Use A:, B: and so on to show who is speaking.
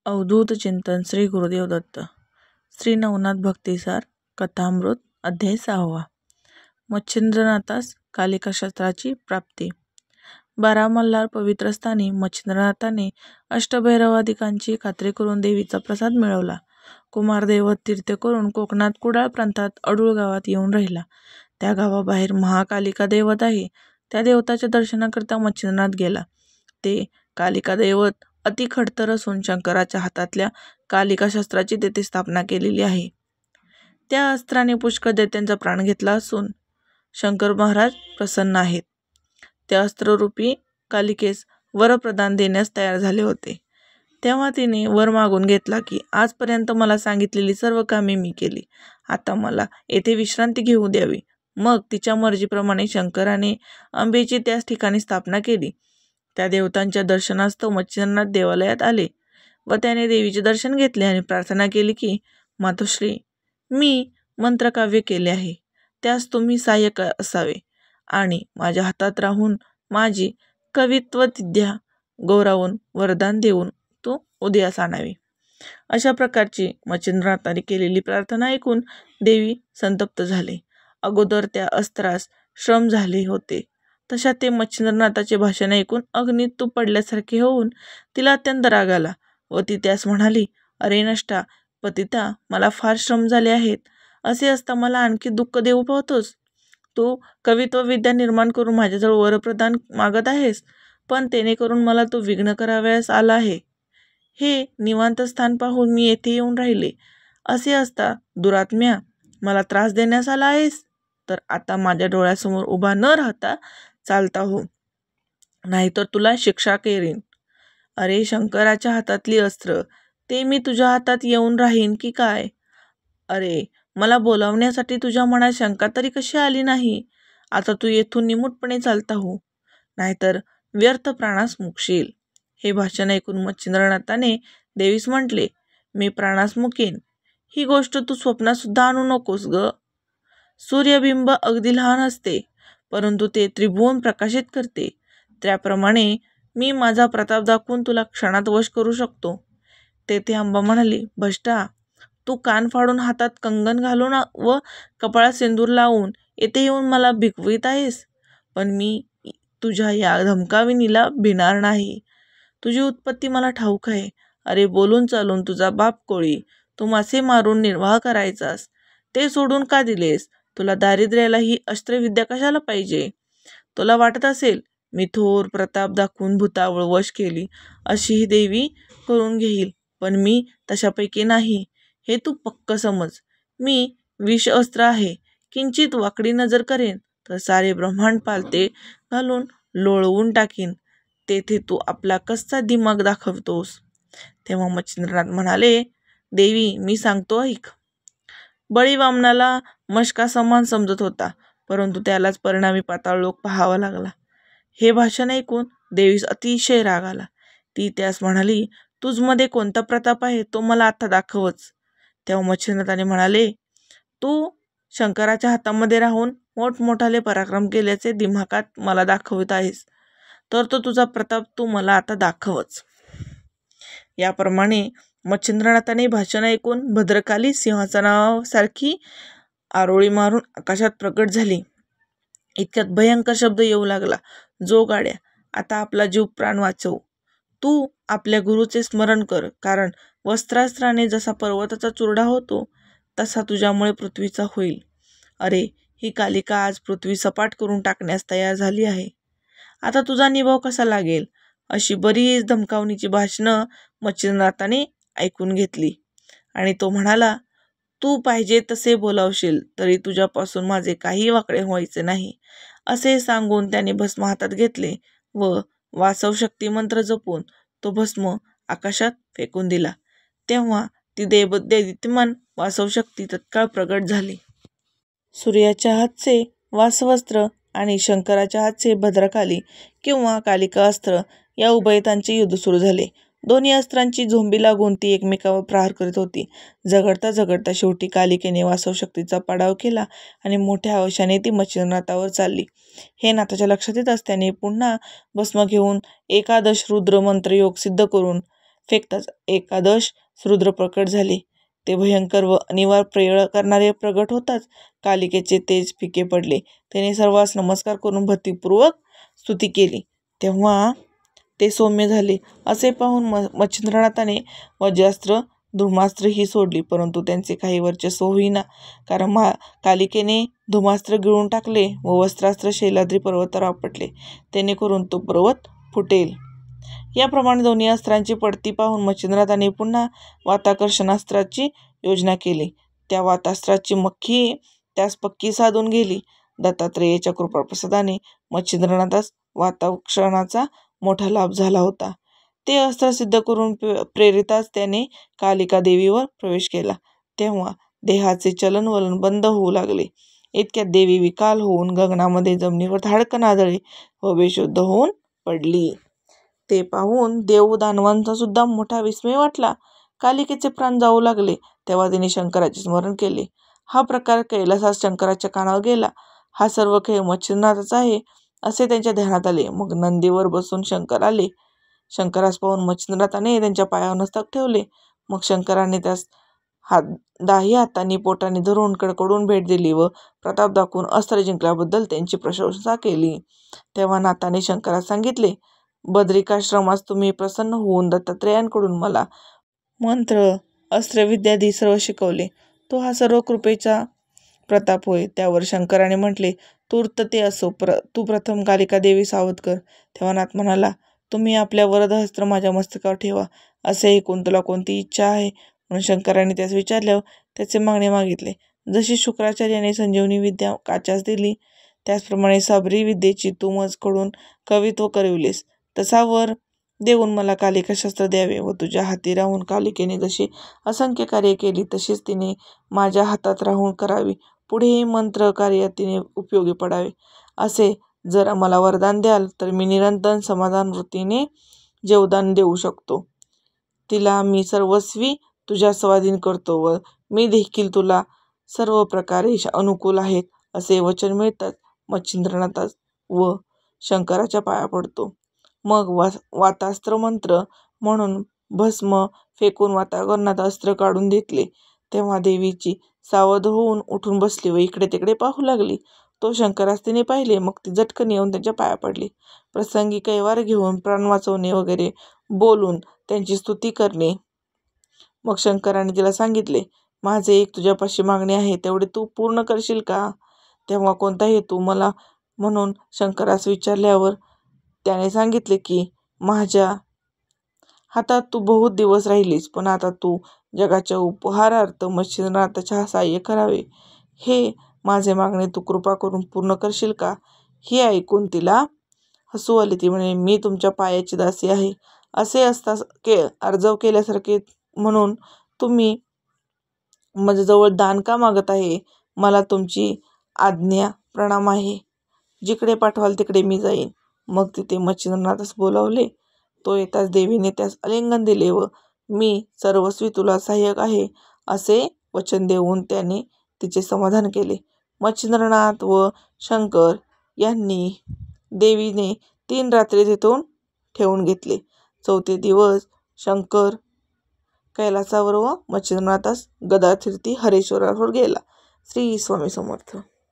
A: अवधूत चिंतन श्री गुरुदेव दत्त. श्री नवनाथ भक्तिसार कथामृत अध्याय 6. मच्छिंद्रनाथास कालिका शस्त्राची प्राप्ती. बारामल्हार पवित्र स्थानी मच्छिंद्रनाथाने अष्टभैरवादिकांची खात्री करून देवीचा प्रसाद मिळवला. कुमारदैवत तीर्थ करून कोकणात कुडाळ प्रांतात अडूळ गावात येऊन राहिला. त्या गावाबाहेर महाकालिका दैवत आहे. त्या देवताच्या दर्शनाकरता मच्छिंद्रनाथ गेला. ते कालिका दैवत अति खडतर असून शंकराच्या हातातल्या कालिका शस्त्राची तेथे स्थापना केलेली आहे. त्या अस्त्राने पुष्कळ दैत्यांचा प्राण घेतला असून शंकर महाराज प्रसन्न आहेत. त्या अस्त्ररूपी कालिकेस वरप्रदान देण्यास तयार झाले होते. तेव्हा तिने वर मागून घेतला की आजपर्यंत मला सांगितलेली सर्व कामे मी केली. आता मला येथे विश्रांती घेऊ द्यावी. मग तिच्या मर्जीप्रमाणे शंकराने अंबेची त्याच ठिकाणी स्थापना केली. त्या देवतांच्या दर्शनास्तव मच्छिंद्रनाथ देवालयात आले व त्याने देवीचे दर्शन घेतले आणि प्रार्थना केली की मातोश्री, मी मंत्रकाव्य केले आहे, त्यास तुम्ही सहाय्यक असावे आणि माझ्या हातात राहून माझी कवित्वविद्या गौरवून वरदान देऊन तू उदयास आणावी. अशा प्रकारची मच्छिंद्रनाथाने केलेली प्रार्थना ऐकून देवी संतप्त झाली. अगोदर त्या अस्त्रास श्रम झाले होते, तशा ते मच्छिंद्रनाथाचे भाषण ऐकून अग्नीत तूप पडल्यासारखे होऊन तिला अत्यंत राग आला व ती त्यास म्हणाली, अरे नष्टा पतिता, मला फार श्रम झाले आहेत. असे असता मला आणखी दुःख देऊ पाहतोस. तू कवित्वविद्या निर्माण करून माझ्याजवळ वरप्रदान मागत आहेस, पण तेणे करून मला तू विघ्न करावयास आला आहे. हे निवांत स्थान पाहून मी येथे येऊन राहिले. असे असता दुरात्म्या मला त्रास देण्यास आला आहेस. तर आता माझ्या डोळ्यासमोर उभा न राहता चालता हो, नाहीतर तुला शिक्षा करीन. अरे शंकराच्या हातातली अस्त्र, ते मी तुझ्या हातात येऊन राहीन की काय? अरे मला बोलावण्यासाठी तुझ्या मनात शंका तरी कशी आली नाही? आता तू येथून निमूटपणे चालता हो, नाहीतर व्यर्थ प्राणास मुकशील. हे भाषण ऐकून मच्छिंद्रनाथाने देवीस म्हटले, मी प्राणास मुकेन. ही गोष्ट तू स्वप्नात सुद्धा आणू नकोस ग. सूर्यबिंब अगदी लहान असते, परंतु ते त्रिभुवन प्रकाशित करते. त्याप्रमाणे मी माझा प्रताप दाखवून तुला क्षणात वश करू शकतो. तेथे अंबा म्हणाली, भ्रष्टा, तू कान फाडून हातात कंगन घालून व कपाळात सिंदूर लावून येथे येऊन मला भिकवित आहेस. पण मी तुझ्या या धमकाविनीला भिणार नाही. तुझी उत्पत्ती मला ठाऊक आहे. अरे बोलून चालून तुझा बाप कोळी, तू मासे मारून निर्वाह करायचास. ते सोडून का दिलेस? तुला दारिद्र्याला ही अस्त्रविद्या कशाला पाहिजे? तुला वाटत असेल मी थोर प्रताप दाखवून भूतावळ वश केली अशी ही देवी करून घेईल, पण मी तशापैकी नाही, हे तू पक्क समज. मी विष अस्त्र आहे. किंचित वाकडी नजर करेन तर सारे ब्रह्मांड पालते घालून लोळवून टाकीन. तेथे तू आपला कच्चा दिमाग दाखवतोस. तेव्हा मच्छिंद्रनाथ म्हणाले, देवी मी सांगतो ऐक. बळी वामनाला मशका समान समजत होता, परंतु त्यालाच परिणामी पाताळ लोक पाहावा लागला. हे भाषण ऐकून देवीस अतिशय राग आला. ती त्यास म्हणाली, तुझमध्ये कोणता प्रताप आहे तो मला आता दाखवच. तेव्हा मच्छिंद्रनाथाने म्हणाले, तू शंकराच्या हातामध्ये राहून मोठमोठाले पराक्रम केल्याचे दिमाखात मला दाखवित आहेस, तर तो तुझा प्रताप तू मला आता दाखवच. याप्रमाणे मच्छिंद्रनाथाने भाषण ऐकून भद्रकाली सिंहासनासारखी आरोळी मारून आकाशात प्रकट झाली. इतक्यात भयंकर शब्द येऊ लागला, जो गाड्या, आता आपला जीव प्राण वाचव. तू आपल्या गुरुचे स्मरण कर, कारण वस्त्रास्त्राने जसा पर्वताचा चुरडा होतो तसा तुझ्यामुळे पृथ्वीचा होईल. अरे ही कालिका आज पृथ्वी सपाट करून टाकण्यास तयार झाली आहे. आता तुझा निभाव कसा लागेल? अशी बरीच धमकावणीची भाषणं मच्छिंद्रनाथाने ऐकून घेतली आणि तो म्हणाला, तू पाहिजे तसे बोलावशील तरी तुझ्यापासून माझे काही वाकडे व्हायचे नाही. असे सांगून त्याने भस्म हातात घेतले व वासव शक्ती मंत्र जपून तो भस्म आकाशात फेकून दिला. तेव्हा ती दैदिप्यमान वासव शक्ती तत्काळ प्रगट झाली. सूर्याच्या हातचे वासवस्त्र आणि शंकराच्या हातचे भद्रकाली किंवा कालिका अस्त्र या उभयतांचे युद्ध सुरू झाले. दोन्ही अस्त्रांची झोंबी लागून ती एकमेकावर प्रहार करीत होती. झगडता झगडता शेवटी कालिकेने वासव शक्तीचा पाडाव केला आणि मोठ्या आवेशाने ती मच्छिंद्रनाथावर चालली. हे नाथाच्या लक्षात येताच त्याने पुन्हा भस्म घेऊन एकादश रुद्र मंत्रयोग सिद्ध करून फेकताच एकादश रुद्र प्रकट झाले. ते भयंकर व अनिवार्य प्रयळ करणारे प्रगट होताच कालिकेचे तेज फिके पडले. त्याने सर्वांस नमस्कार करून भक्तिपूर्वक स्तुती केली. तेव्हा ते सौम्य झाले. असे पाहून मच्छिंद्रनाथाने वज्रास्त्र धूमास्त्र ही सोडली, परंतु त्यांचे काही वर्चस्व होईना. कारण कालिकेने धूमास्त्र गिळून टाकले व वस्त्रास्त्र शैलाद्री पर्वतावर आपटले, जेणेकरून तो पर्वत फुटेल. याप्रमाणे दोन्ही अस्त्रांची पडती पाहून मच्छिंद्रनाथाने पुन्हा वाताकर्षणास्त्राची योजना केली. त्या वातास्त्राची मक्खी त्यास पक्की साधून गेली. दत्तात्रेयाच्या कृपाप्रसादाने मच्छिंद्रनाथास वाताकर्षणाचा मोठा लाभ झाला होता. ते अस्त्र सिद्ध करून प्रेरिताच त्याने कालिका देवीवर प्रवेश केला. तेव्हा देहाचे चलनवलन बंद होऊ लागले. इतक्यात देवी विकाल होऊन गगनामध्ये जमिनीवर धाडकन आदळली व बेशुद्ध होऊन पडली. ते पाहून देव दानवांचा सुद्धा मोठा विस्मय वाटला. कालिकेचे प्राण जाऊ लागले. तेव्हा तिने शंकराचे स्मरण केले. हा प्रकार कैलासात शंकराच्या कानावर गेला. हा सर्व खेळ मच्छिंद्रनाथाचा आहे असे त्यांच्या ध्यानात आले. मग नंदीवर बसून शंकर आले. शंकरास पाहून मच्छिंद्रनाथाने त्यांच्या पायावर मस्तक ठेवले. मग शंकराने त्यास दाही हातांनी पोटाने धरून कडकडून भेट दिली व प्रताप दाखवून अस्त्र जिंकल्याबद्दल त्यांची प्रशंसा केली. तेव्हा नाथाने शंकरास सांगितले, बद्रिकाश्रमास तुम्ही प्रसन्न होऊन दत्तात्रेयांकडून मला मंत्र अस्त्रविद्यादी सर्व शिकवले. तो हा सर्व कृपेचा प्रताप होय. त्यावर शंकराने म्हटले, तूर्त ते असो, तू प्रथम कालिका देवी सावध कर. तेव्हा नाथ म्हणाला, तुम्ही आपल्या वरदहस्त्र माझ्या मस्तकावर ठेवा. असे ऐकून तुला कोणती इच्छा आहे? म्हणून शंकराने त्यास विचारल्यावर त्याचे मागणे मागितले. जशी शुक्राचार्याने संजीवनी विद्या काच्यास दिली, त्याचप्रमाणे सबरी विद्येची तू मजकडून कवित्व करविलेस. तसा वर देऊन मला कालिका शस्त्र द्यावे व तुझ्या हाती राहून कालिकेने जशी असंख्य कार्य केली तशीच तिने माझ्या हातात राहून करावी. पुढेही मंत्र कार्यात तिने उपयोगी पडावे. असे जर मला वरदान द्याल तर मी निरंतर समाधान वृत्तीने जेवदान देऊ शकतो. तिला मी सर्वस्वी तुझ्या स्वाधीन करतो व मी देखील तुला सर्व प्रकारे अनुकूल आहेत असे वचन मिळतात. मच्छिंद्रनाथास व शंकराच्या पाया पडतो. मग वातास्त्र मंत्र म्हणून भस्म फेकून वातावरणात अस्त्र काढून घेतले. तेव्हा देवीची सावध होऊन उठून बसली व इकडे तिकडे पाहू लागली. तो शंकरास तिने पाहिले. मग ती झटकन येऊन त्यांच्या पाया पडली. प्रसंगी कैवार घेऊन प्राण वाचवणे वगैरे बोलून त्यांची स्तुती करणे. मग शंकराने तिला सांगितले, माझे एक तुझ्यापाशी मागणे आहे, तेवढे तू पूर्ण करशील का? तेव्हा कोणता हेतू मला म्हणून शंकरास विचारल्यावर त्याने सांगितले की माझ्या हातात तू बहुत दिवस राहिलीस, पण आता तू जगाच्या उपहारार्थ मच्छिंद्रनाथाच्या सहाय्य करावे. हे माझे मागणे तू कृपा करून पूर्ण करशील का? हे ऐकून तिला हसू आले. ती म्हणे, मी तुमच्या पायाची दासी आहे. असे असता अर्जव केल्यासारखे म्हणून तुम्ही माझ्याजवळ दान का मागत आहे? मला तुमची आज्ञा प्रणाम आहे. जिकडे पाठवाल तिकडे मी जाईन. मग तिथे मच्छिंद्रनाथास बोलावले. तो येताच देवीने त्यास आलिंगन दिले व मी सर्वस्वी तुला सहाय्यक आहे असे वचन देऊन त्याने तिचे समाधान केले. मच्छिंद्रनाथ व शंकर यांनी देवीने 3 रात्री तिथून ठेवून घेतले. 4थी दिवस शंकर कैलासावर व मच्छिंद्रनाथास गदाथिर्ती हरेश्वरावर गेला. श्री स्वामी समर्थ.